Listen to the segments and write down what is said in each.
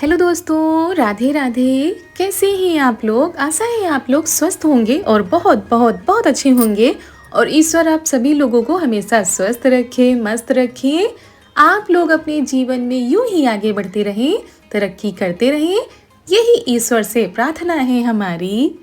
Hello दोस्तों, राधे राधे। कैसे हैं आप लोग? आशा है आप लोग स्वस्थ होंगे और बहुत बहुत बहुत अच्छे होंगे। और ईश्वर आप सभी लोगों को हमेशा स्वस्थ रखे, मस्त रखे। आप लोग अपने जीवन में यूं ही आगे बढ़ते रहें, तरक्की करते रहें, यही ईश्वर से प्रार्थना है हमारी।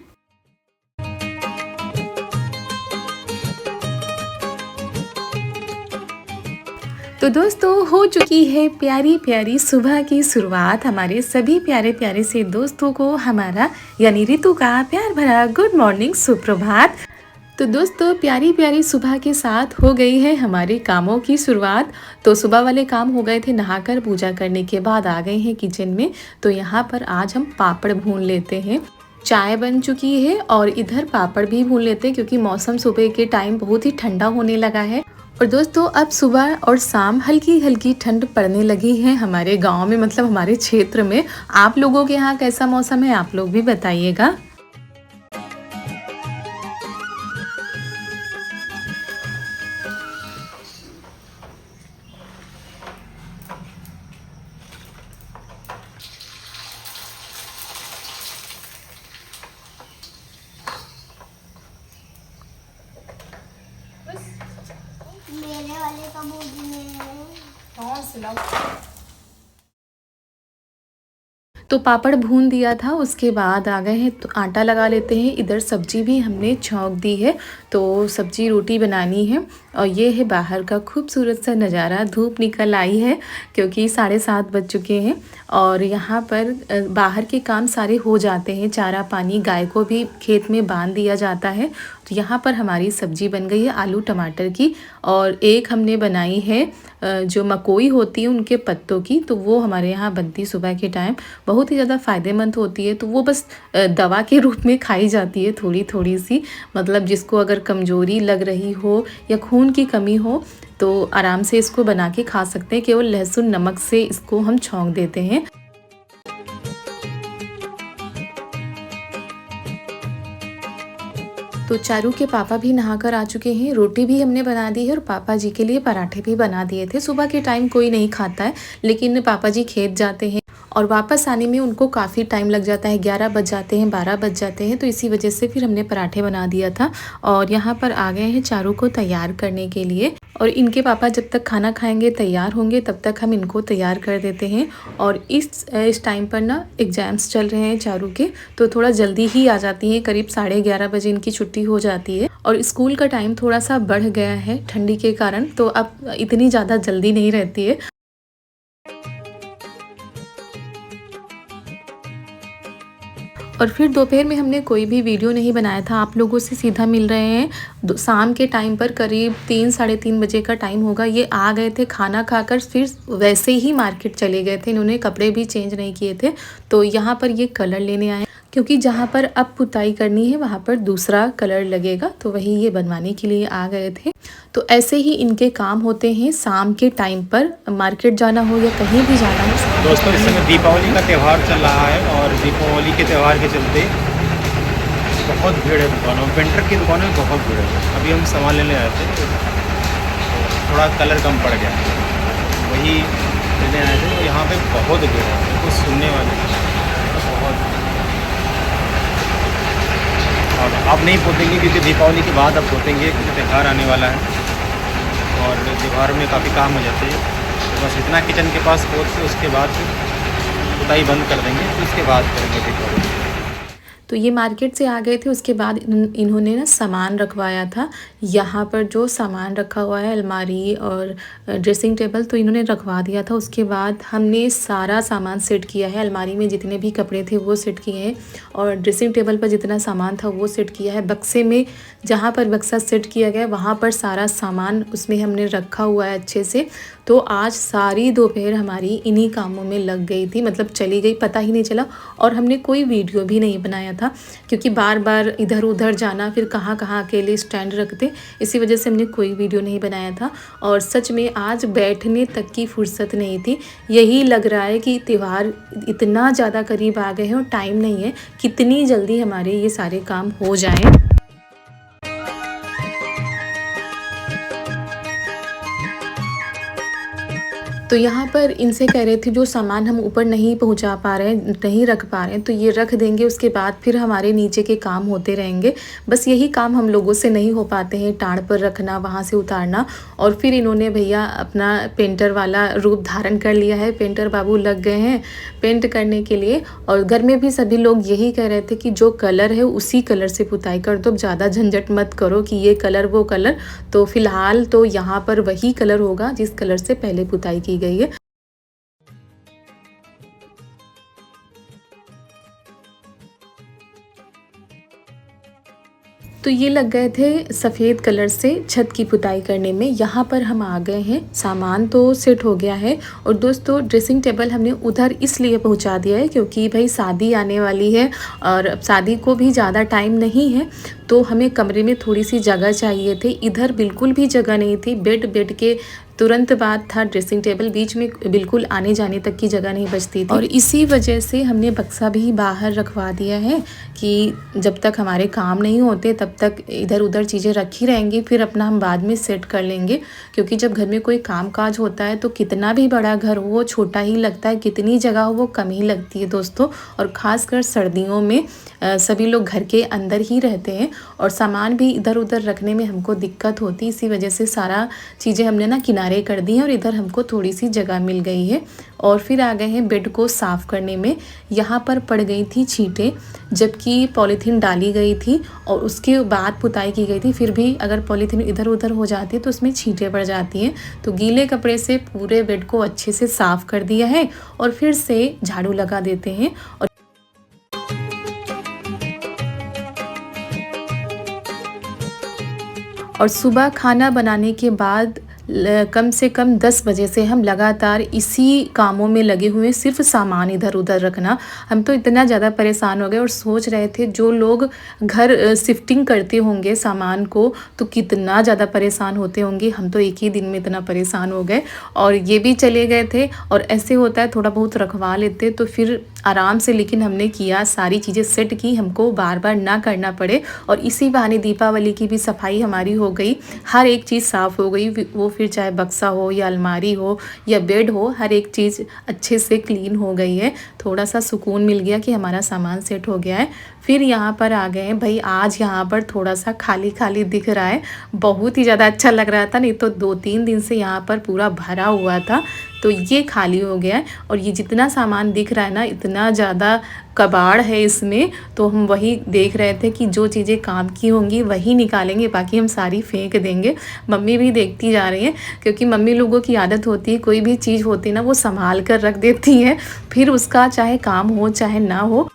तो दोस्तों, हो चुकी है प्यारी प्यारी सुबह की शुरुआत। हमारे सभी प्यारे प्यारे से दोस्तों को हमारा यानी ऋतु का प्यार भरा गुड मॉर्निंग, सुप्रभात। तो दोस्तों, प्यारी प्यारी सुबह के साथ हो गई है हमारे कामों की शुरुआत। तो सुबह वाले काम हो गए थे, नहाकर पूजा करने के बाद आ गए हैं किचन में। तो यहाँ पर आज हम पापड़ भून लेते हैं। चाय बन चुकी है और इधर पापड़ भी भून लेते हैं, क्योंकि मौसम सुबह के टाइम बहुत ही ठंडा होने लगा है। और दोस्तों, अब सुबह और शाम हल्की हल्की ठंड पड़ने लगी है हमारे गांव में, मतलब हमारे क्षेत्र में। आप लोगों के यहाँ कैसा मौसम है, आप लोग भी बताइएगा। मेरे वाले कबूतर में और सिलाओ। तो पापड़ भून दिया था, उसके बाद आ गए हैं तो आटा लगा लेते हैं। इधर सब्जी भी हमने छौंक दी है, तो सब्जी रोटी बनानी है। और ये है बाहर का खूबसूरत सा नज़ारा। धूप निकल आई है क्योंकि 7:30 बज चुके हैं। और यहाँ पर बाहर के काम सारे हो जाते हैं। चारा पानी गाय को भी खेत में बांध दिया जाता है। तो यहाँ पर हमारी सब्जी बन गई है आलू टमाटर की। और एक हमने बनाई है जो मकोई होती है उनके पत्तों की, तो वो हमारे यहाँ बनती सुबह के टाइम। बहुत ही ज़्यादा फ़ायदेमंद होती है। तो वो बस दवा के रूप में खाई जाती है थोड़ी थोड़ी सी। मतलब जिसको अगर कमज़ोरी लग रही हो या खून की कमी हो तो आराम से इसको बना के खा सकते हैं। केवल लहसुन नमक से इसको हम छौंक देते हैं। तो चारू के पापा भी नहाकर आ चुके हैं। रोटी भी हमने बना दी है और पापा जी के लिए पराठे भी बना दिए थे। सुबह के टाइम कोई नहीं खाता है, लेकिन पापा जी खेत जाते हैं और वापस आने में उनको काफ़ी टाइम लग जाता है। 11 बज जाते हैं, 12 बज जाते हैं। तो इसी वजह से फिर हमने पराठे बना दिया था। और यहाँ पर आ गए हैं चारू को तैयार करने के लिए। और इनके पापा जब तक खाना खाएंगे, तैयार होंगे, तब तक हम इनको तैयार कर देते हैं। और इस टाइम पर ना एग्ज़ाम्स चल रहे हैं चारू के, तो थोड़ा जल्दी ही आ जाती हैं। करीब 11:30 बजे इनकी छुट्टी हो जाती है। और स्कूल का टाइम थोड़ा सा बढ़ गया है ठंडी के कारण, तो अब इतनी ज़्यादा जल्दी नहीं रहती है। और फिर दोपहर में हमने कोई भी वीडियो नहीं बनाया था। आप लोगों से सीधा मिल रहे हैं। शाम के टाइम पर करीब 3 साढ़े 3 बजे का टाइम होगा। ये आ गए थे खाना खाकर, फिर वैसे ही मार्केट चले गए थे। इन्होंने कपड़े भी चेंज नहीं किए थे। तो यहाँ पर ये कलर लेने आए, क्योंकि जहाँ पर अब पुताई करनी है वहाँ पर दूसरा कलर लगेगा, तो वही ये बनवाने के लिए आ गए थे। तो ऐसे ही इनके काम होते हैं शाम के टाइम पर, मार्केट जाना हो या कहीं भी जाना हो। दोस्तों, इस समय दीपावली का त्यौहार चल रहा है और दीपावली के त्यौहार के चलते बहुत भीड़ है दुकानों में। विंटर की दुकानों में बहुत भीड़ है। अभी हम सामान लेने आए थे, थोड़ा कलर कम पड़ गया, वही लेने आए थे। तो यहाँ पे बहुत भीड़ है, कुछ सुनने वाले बहुत। और अब नहीं पोतेंगे क्योंकि दीपावली के बाद अब पोतेंगे, क्योंकि त्यौहार आने वाला है और त्यौहार में काफ़ी काम हो जाते हैं। तो बस इतना किचन के पास पोत के उसके बाद फिर पुताई बंद कर देंगे, फिर उसके बाद करेंगे दीपावली। तो ये मार्केट से आ गए थे। उसके बाद इन्होंने ना सामान रखवाया था। यहाँ पर जो सामान रखा हुआ है, अलमारी और ड्रेसिंग टेबल, तो इन्होंने रखवा दिया था। उसके बाद हमने सारा सामान सेट किया है। अलमारी में जितने भी कपड़े थे वो सेट किए हैं, और ड्रेसिंग टेबल पर जितना सामान था वो सेट किया है। बक्से में जहाँ पर बक्सा सेट किया गया वहाँ पर सारा सामान उसमें हमने रखा हुआ है अच्छे से। तो आज सारी दोपहर हमारी इन्हीं कामों में लग गई थी, मतलब चली गई, पता ही नहीं चला। और हमने कोई वीडियो भी नहीं बनाया था, क्योंकि बार बार इधर उधर जाना, फिर कहाँ कहाँ अकेले स्टैंड रखते, इसी वजह से हमने कोई वीडियो नहीं बनाया था। और सच में आज बैठने तक की फुर्सत नहीं थी। यही लग रहा है कि त्यौहार इतना ज़्यादा करीब आ गए हैं और टाइम नहीं है कितनी जल्दी हमारे ये सारे काम हो जाएं। तो यहाँ पर इनसे कह रहे थे जो सामान हम ऊपर नहीं पहुँचा पा रहे हैं, नहीं रख पा रहे हैं, तो ये रख देंगे, उसके बाद फिर हमारे नीचे के काम होते रहेंगे। बस यही काम हम लोगों से नहीं हो पाते हैं, टाड़ पर रखना, वहाँ से उतारना। और फिर इन्होंने भैया अपना पेंटर वाला रूप धारण कर लिया है, पेंटर बाबू लग गए हैं पेंट करने के लिए। और घर में भी सभी लोग यही कह रहे थे कि जो कलर है उसी कलर से पुताई कर दो, ज़्यादा झंझट मत करो कि ये कलर वो कलर। तो फिलहाल तो यहाँ पर वही कलर होगा जिस कलर से पहले पुताई की गई है। तो ये लग गए थे सफ़ेद कलर से छत की पुताई करने में। यहाँ पर हम आ गए हैं, सामान तो सेट हो गया है। और दोस्तों ड्रेसिंग टेबल हमने उधर इसलिए पहुँचा दिया है क्योंकि भाई शादी आने वाली है और अब शादी को भी ज़्यादा टाइम नहीं है, तो हमें कमरे में थोड़ी सी जगह चाहिए थी। इधर बिल्कुल भी जगह नहीं थी, बेड के तुरंत बाद था ड्रेसिंग टेबल, बीच में बिल्कुल आने जाने तक की जगह नहीं बचती थी। और इसी वजह से हमने बक्सा भी बाहर रखवा दिया है कि जब तक हमारे काम नहीं होते तब तक इधर उधर चीज़ें रखी रहेंगी, फिर अपना हम बाद में सेट कर लेंगे। क्योंकि जब घर में कोई काम काज होता है तो कितना भी बड़ा घर हो वो छोटा ही लगता है, कितनी जगह हो वो कम ही लगती है दोस्तों। और ख़ासकर सर्दियों में सभी लोग घर के अंदर ही रहते हैं और सामान भी इधर उधर रखने में हमको दिक्कत होती, इसी वजह से सारा चीज़ें हमने ना किनारे कर दी हैं और इधर हमको थोड़ी सी जगह मिल गई है। और फिर आ गए हैं बेड को साफ़ करने में। यहाँ पर पड़ गई थी छींटें, जबकि पॉलीथीन डाली गई थी और उसके बाद पुताई की गई थी, फिर भी अगर पॉलीथीन इधर उधर हो जाती है तो उसमें छींटें पड़ जाती हैं। तो गीले कपड़े से पूरे बेड को अच्छे से साफ़ कर दिया है और फिर से झाड़ू लगा देते हैं। और सुबह खाना बनाने के बाद कम से कम 10 बजे से हम लगातार इसी कामों में लगे हुए हैं, सिर्फ सामान इधर उधर रखना। हम तो इतना ज़्यादा परेशान हो गए और सोच रहे थे जो लोग घर शिफ्टिंग करते होंगे सामान को तो कितना ज़्यादा परेशान होते होंगे। हम तो एक ही दिन में इतना परेशान हो गए और ये भी चले गए थे। और ऐसे होता है थोड़ा बहुत रखवा लेते तो फिर आराम से, लेकिन हमने किया, सारी चीज़ें सेट की, हमको बार बार ना करना पड़े। और इसी बहाने दीपावली की भी सफाई हमारी हो गई, हर एक चीज़ साफ़ हो गई। वो फिर चाहे बक्सा हो या अलमारी हो या बेड हो, हर एक चीज़ अच्छे से क्लीन हो गई है। थोड़ा सा सुकून मिल गया कि हमारा सामान सेट हो गया है। फिर यहाँ पर आ गए हैं भाई, आज यहाँ पर थोड़ा सा खाली खाली दिख रहा है, बहुत ही ज़्यादा अच्छा लग रहा था, नहीं तो 2-3 दिन से यहाँ पर पूरा भरा हुआ था, तो ये खाली हो गया है। और ये जितना सामान दिख रहा है ना, इतना ज़्यादा कबाड़ है इसमें, तो हम वही देख रहे थे कि जो चीज़ें काम की होंगी वही निकालेंगे, बाकी हम सारी फेंक देंगे। मम्मी भी देखती जा रही हैं क्योंकि मम्मी लोगों की आदत होती है, कोई भी चीज़ होती है ना वो संभाल कर रख देती हैं, फिर उसका चाहे काम हो चाहे ना हो।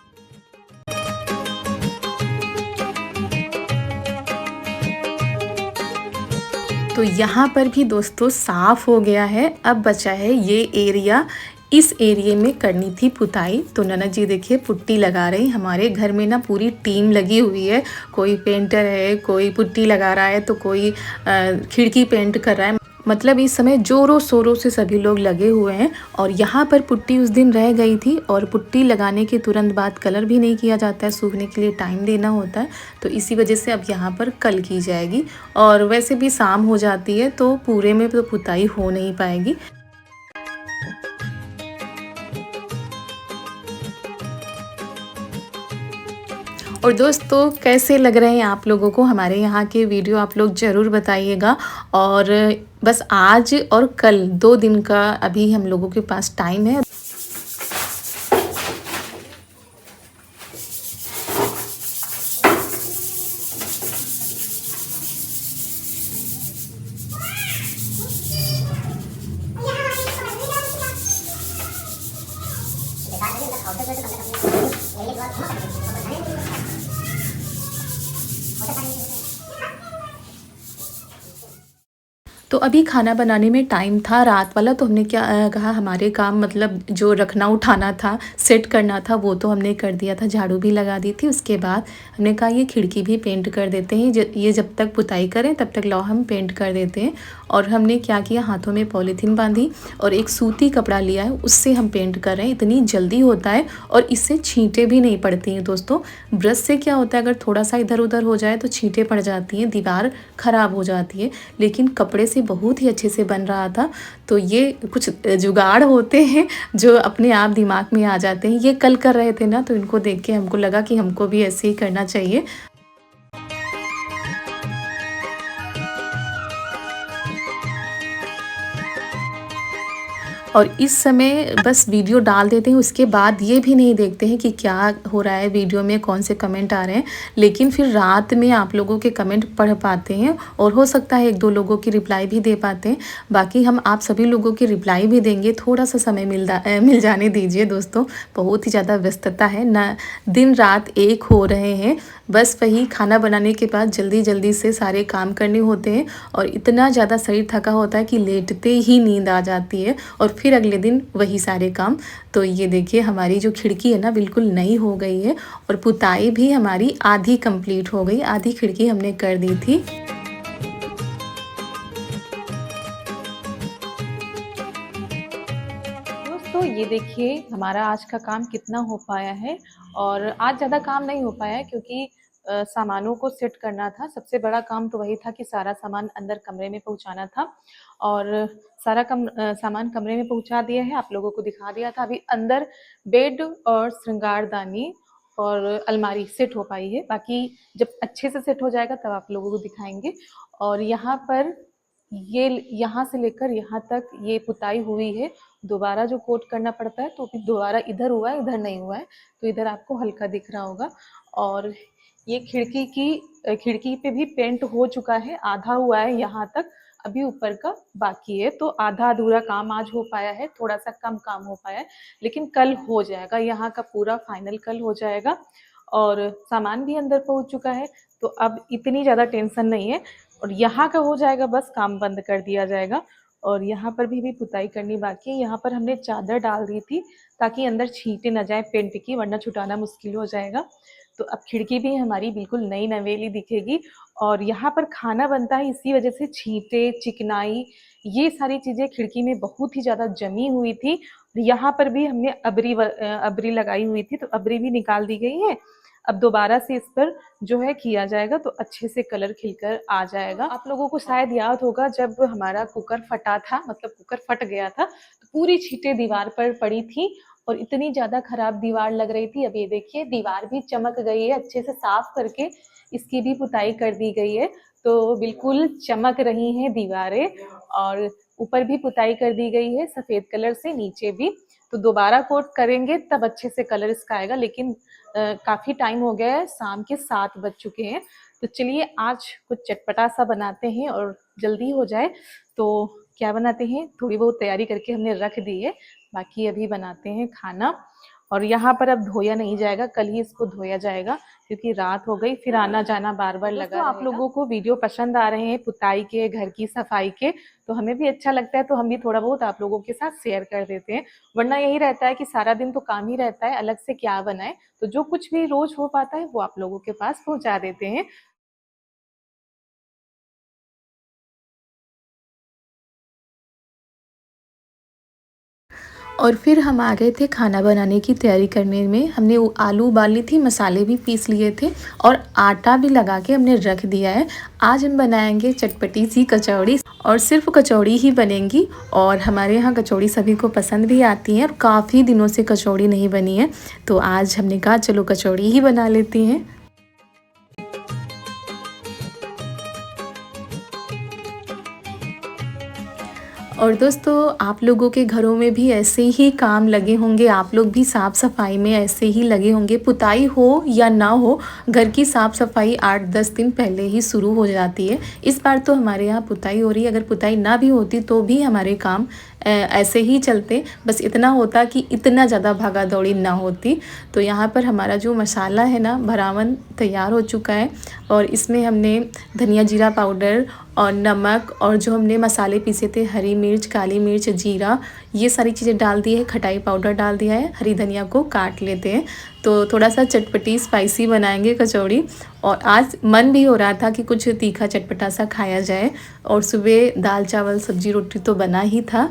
तो यहाँ पर भी दोस्तों साफ़ हो गया है। अब बचा है ये एरिया, इस एरिया में करनी थी पुताई। तो ननद जी देखिए पुट्टी लगा रही। हमारे घर में ना पूरी टीम लगी हुई है, कोई पेंटर है, कोई पुट्टी लगा रहा है, तो कोई खिड़की पेंट कर रहा है। मतलब इस समय जोरों शोरों से सभी लोग लगे हुए हैं। और यहाँ पर पुट्टी उस दिन रह गई थी और पुट्टी लगाने के तुरंत बाद कलर भी नहीं किया जाता है, सूखने के लिए टाइम देना होता है, तो इसी वजह से अब यहाँ पर कल की जाएगी। और वैसे भी शाम हो जाती है तो पूरे में तो पुताई हो नहीं पाएगी। और दोस्तों कैसे लग रहे हैं आप लोगों को हमारे यहाँ के वीडियो, आप लोग ज़रूर बताइएगा। और बस आज और कल 2 दिन का अभी हम लोगों के पास टाइम है। तो अभी खाना बनाने में टाइम था रात वाला, तो हमने क्या कहा, हमारे काम मतलब जो रखना उठाना था, सेट करना था, वो तो हमने कर दिया था, झाड़ू भी लगा दी थी। उसके बाद हमने कहा ये खिड़की भी पेंट कर देते हैं, ये जब तक पुताई करें तब तक लाओ हम पेंट कर देते हैं। और हमने क्या किया, हाथों में पॉलीथीन बांधी और एक सूती कपड़ा लिया है, उससे हम पेंट कर रहे हैं। इतनी जल्दी होता है और इससे छींटें भी नहीं पड़ती हैं दोस्तों। ब्रश से क्या होता है, अगर थोड़ा सा इधर उधर हो जाए तो छींटें पड़ जाती हैं, दीवार ख़राब हो जाती है, लेकिन कपड़े से बहुत ही अच्छे से बन रहा था। तो ये कुछ जुगाड़ होते हैं जो अपने आप दिमाग में आ जाते हैं। ये कल कर रहे थे ना, तो इनको देख के हमको लगा कि हमको भी ऐसे ही करना चाहिए। और इस समय बस वीडियो डाल देते हैं, उसके बाद ये भी नहीं देखते हैं कि क्या हो रहा है वीडियो में, कौन से कमेंट आ रहे हैं। लेकिन फिर रात में आप लोगों के कमेंट पढ़ पाते हैं और हो सकता है 1-2 लोगों की रिप्लाई भी दे पाते हैं। बाकी हम आप सभी लोगों की रिप्लाई भी देंगे। थोड़ा सा समय मिल जाने दीजिए दोस्तों, बहुत ही ज़्यादा व्यस्तता है ना, दिन रात एक हो रहे हैं। बस वही खाना बनाने के बाद जल्दी जल्दी से सारे काम करने होते हैं और इतना ज़्यादा शरीर थका होता है कि लेटते ही नींद आ जाती है और फिर अगले दिन वही सारे काम। तो ये देखिए हमारी जो खिड़की है ना बिल्कुल नई हो गई है और पुताई भी हमारी आधी कंप्लीट हो गई, आधी खिड़की हमने कर दी थी। दोस्तों ये देखिए हमारा आज का काम कितना हो पाया है। और आज ज़्यादा काम नहीं हो पाया है क्योंकि सामानों को सेट करना था। सबसे बड़ा काम तो वही था कि सारा सामान अंदर कमरे में पहुंचाना था और सारा सामान कमरे में पहुंचा दिया है, आप लोगों को दिखा दिया था। अभी अंदर बेड और श्रृंगारदानी और अलमारी सेट हो पाई है, बाकी जब अच्छे से सेट हो जाएगा तब आप लोगों को दिखाएंगे। और यहाँ पर ये यहाँ से लेकर यहाँ तक ये पुताई हुई है। दोबारा जो कोट करना पड़ता है तो फिर दोबारा इधर हुआ है, इधर नहीं हुआ है, तो इधर आपको हल्का दिख रहा होगा। और ये खिड़की पे भी पेंट हो चुका है, आधा हुआ है यहाँ तक, अभी ऊपर का बाकी है। तो आधा अधूरा काम आज हो पाया है, थोड़ा सा कम काम हो पाया है, लेकिन कल हो जाएगा। यहाँ का पूरा फाइनल कल हो जाएगा और सामान भी अंदर पहुँच चुका है, तो अब इतनी ज़्यादा टेंशन नहीं है। और यहाँ का हो जाएगा, बस काम बंद कर दिया जाएगा। और यहाँ पर भी पुताई करनी बाकी है। यहाँ पर हमने चादर डाल दी थी ताकि अंदर छींटे न जाए पेंट की, वरना छुटाना मुश्किल हो जाएगा। तो अब खिड़की भी हमारी बिल्कुल नई नवेली दिखेगी। और यहाँ पर खाना बनता है, इसी वजह से छींटे, चिकनाई, ये सारी चीज़ें खिड़की में बहुत ही ज़्यादा जमी हुई थी। यहाँ पर भी हमने अबरी लगाई हुई थी, तो अबरी भी निकाल दी गई है। अब दोबारा से इस पर जो है किया जाएगा तो अच्छे से कलर खिलकर आ जाएगा। आप लोगों को शायद याद होगा जब हमारा कुकर फटा था, मतलब कुकर फट गया था, तो पूरी छींटे दीवार पर पड़ी थी और इतनी ज़्यादा खराब दीवार लग रही थी। अब ये देखिए दीवार भी चमक गई है, अच्छे से साफ करके इसकी भी पुताई कर दी गई है, तो बिल्कुल चमक रही हैं दीवारें। और ऊपर भी पुताई कर दी गई है सफ़ेद कलर से, नीचे भी। तो दोबारा कोट करेंगे तब अच्छे से कलर इसका आएगा, लेकिन काफ़ी टाइम हो गया है, शाम के 7 बज चुके हैं। तो चलिए आज कुछ चटपटा सा बनाते हैं और जल्दी हो जाए। तो क्या बनाते हैं, थोड़ी बहुत तैयारी करके हमने रख दी है, बाकी अभी बनाते हैं खाना। और यहाँ पर अब धोया नहीं जाएगा, कल ही इसको धोया जाएगा क्योंकि रात हो गई, फिर आना जाना बार बार लगा। तो आप लोगों को वीडियो पसंद आ रहे हैं पुताई के, घर की सफाई के, तो हमें भी अच्छा लगता है, तो हम भी थोड़ा बहुत आप लोगों के साथ शेयर कर देते हैं। वरना यही रहता है कि सारा दिन तो काम ही रहता है, अलग से क्या बनाए। तो जो कुछ भी रोज हो पाता है वो आप लोगों के पास पहुंचा देते हैं। और फिर हम आ गए थे खाना बनाने की तैयारी करने में। हमने वो आलू उबाल ली थी, मसाले भी पीस लिए थे और आटा भी लगा के हमने रख दिया है। आज हम बनाएंगे चटपटी सी कचौड़ी, और सिर्फ कचौड़ी ही बनेंगी। और हमारे यहाँ कचौड़ी सभी को पसंद भी आती है और काफ़ी दिनों से कचौड़ी नहीं बनी है, तो आज हमने कहा चलो कचौड़ी ही बना लेती हैं। और दोस्तों आप लोगों के घरों में भी ऐसे ही काम लगे होंगे, आप लोग भी साफ़ सफाई में ऐसे ही लगे होंगे। पुताई हो या ना हो, घर की साफ़ सफाई 8-10 दिन पहले ही शुरू हो जाती है। इस बार तो हमारे यहाँ पुताई हो रही है, अगर पुताई ना भी होती तो भी हमारे काम ऐसे ही चलते, बस इतना होता कि इतना ज़्यादा भागा दौड़ी ना होती। तो यहाँ पर हमारा जो मसाला है ना, भरावन तैयार हो चुका है और इसमें हमने धनिया जीरा पाउडर और नमक और जो हमने मसाले पीसे थे, हरी मिर्च, काली मिर्च, जीरा, ये सारी चीज़ें डाल दी है। खटाई पाउडर डाल दिया है, हरी धनिया को काट लेते हैं। तो थोड़ा सा चटपटी स्पाइसी बनाएंगे कचौड़ी। और आज मन भी हो रहा था कि कुछ तीखा चटपटा सा खाया जाए, और सुबह दाल चावल सब्जी रोटी तो बना ही था।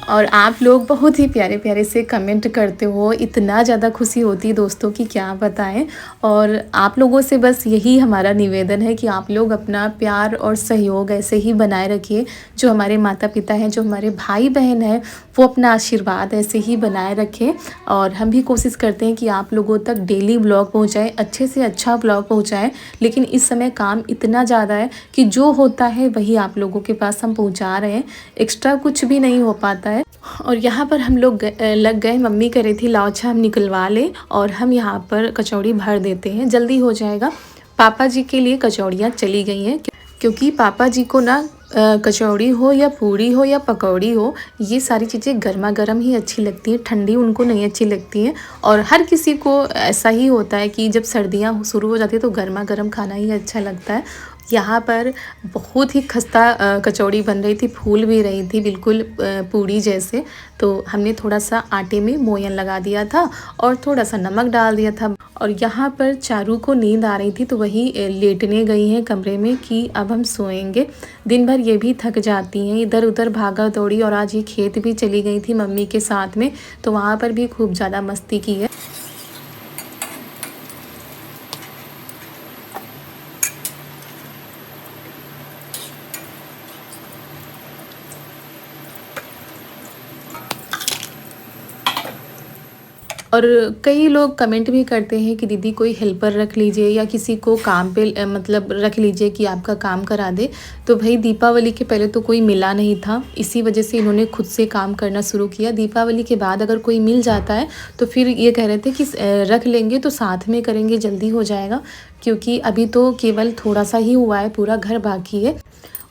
और आप लोग बहुत ही प्यारे प्यारे से कमेंट करते हो, इतना ज़्यादा खुशी होती है दोस्तों कि क्या बताएं। और आप लोगों से बस यही हमारा निवेदन है कि आप लोग अपना प्यार और सहयोग ऐसे ही बनाए रखिए। जो हमारे माता पिता हैं, जो हमारे भाई बहन हैं, वो अपना आशीर्वाद ऐसे ही बनाए रखें। और हम भी कोशिश करते हैं कि आप लोगों तक डेली ब्लॉग पहुँचाएँ, अच्छे से अच्छा ब्लॉग पहुँचाएँ। लेकिन इस समय काम इतना ज़्यादा है कि जो होता है वही आप लोगों के पास हम पहुँचा रहे हैं, एक्स्ट्रा कुछ भी नहीं हो पाता है। और यहाँ पर हम लोग लग गए, मम्मी कह रही थी लाओ अच्छा हम निकलवा लें और हम यहाँ पर कचौड़ी भर देते हैं, जल्दी हो जाएगा। पापा जी के लिए कचौड़ियाँ चली गई हैं क्योंकि पापा जी को ना कचौड़ी हो या पूड़ी हो या पकौड़ी हो, ये सारी चीज़ें गर्मा गर्म ही अच्छी लगती हैं, ठंडी उनको नहीं अच्छी लगती हैं। और हर किसी को ऐसा ही होता है कि जब सर्दियाँ शुरू हो जाती है तो गर्मा गर्म खाना ही अच्छा लगता है। यहाँ पर बहुत ही खस्ता कचौड़ी बन रही थी, फूल भी रही थी बिल्कुल पूड़ी जैसे। तो हमने थोड़ा सा आटे में मोयन लगा दिया था और थोड़ा सा नमक डाल दिया था। और यहाँ पर चारू को नींद आ रही थी तो वही लेटने गई हैं कमरे में कि अब हम सोएंगे। दिन भर ये भी थक जाती हैं, इधर उधर भागा दौड़ी। और आज ये खेत भी चली गई थी मम्मी के साथ में, तो वहाँ पर भी खूब ज़्यादा मस्ती की है। और कई लोग कमेंट भी करते हैं कि दीदी कोई हेल्पर रख लीजिए या किसी को काम पे मतलब रख लीजिए कि आपका काम करा दे। तो भाई दीपावली के पहले तो कोई मिला नहीं था, इसी वजह से इन्होंने खुद से काम करना शुरू किया। दीपावली के बाद अगर कोई मिल जाता है तो फिर ये कह रहे थे कि रख लेंगे तो साथ में करेंगे, जल्दी हो जाएगा। क्योंकि अभी तो केवल थोड़ा सा ही हुआ है, पूरा घर बाकी है।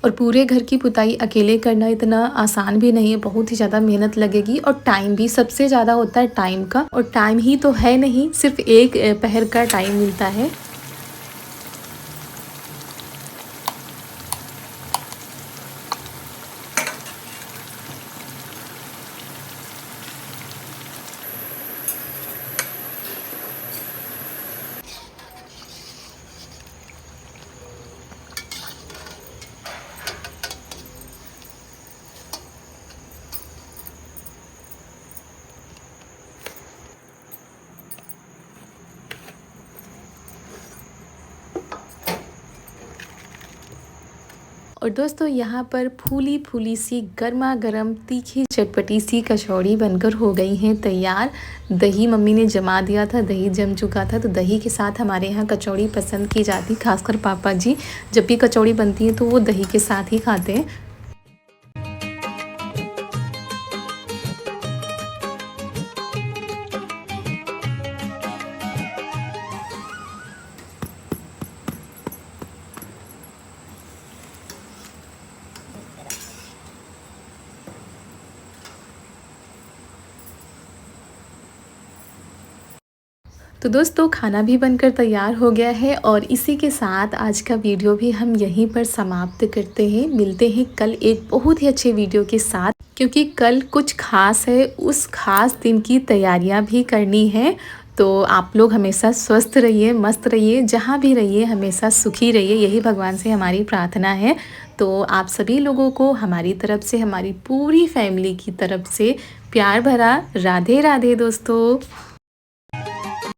और पूरे घर की पुताई अकेले करना इतना आसान भी नहीं है, बहुत ही ज़्यादा मेहनत लगेगी। और टाइम भी सबसे ज़्यादा होता है टाइम का, और टाइम ही तो है नहीं, सिर्फ एक पहर का टाइम मिलता है। और दोस्तों यहाँ पर फूली फूली सी गर्मा गर्म तीखी चटपटी सी कचौड़ी बनकर हो गई हैं तैयार। दही मम्मी ने जमा दिया था, दही जम चुका था। तो दही के साथ हमारे यहाँ कचौड़ी पसंद की जाती, खासकर पापा जी जब भी कचौड़ी बनती है तो वो दही के साथ ही खाते हैं। तो दोस्तों खाना भी बनकर तैयार हो गया है और इसी के साथ आज का वीडियो भी हम यहीं पर समाप्त करते हैं। मिलते हैं कल एक बहुत ही अच्छे वीडियो के साथ, क्योंकि कल कुछ खास है, उस खास दिन की तैयारियां भी करनी है। तो आप लोग हमेशा स्वस्थ रहिए, मस्त रहिए, जहाँ भी रहिए हमेशा सुखी रहिए, यही भगवान से हमारी प्रार्थना है। तो आप सभी लोगों को हमारी तरफ से, हमारी पूरी फैमिली की तरफ से प्यार भरा राधे राधे दोस्तों।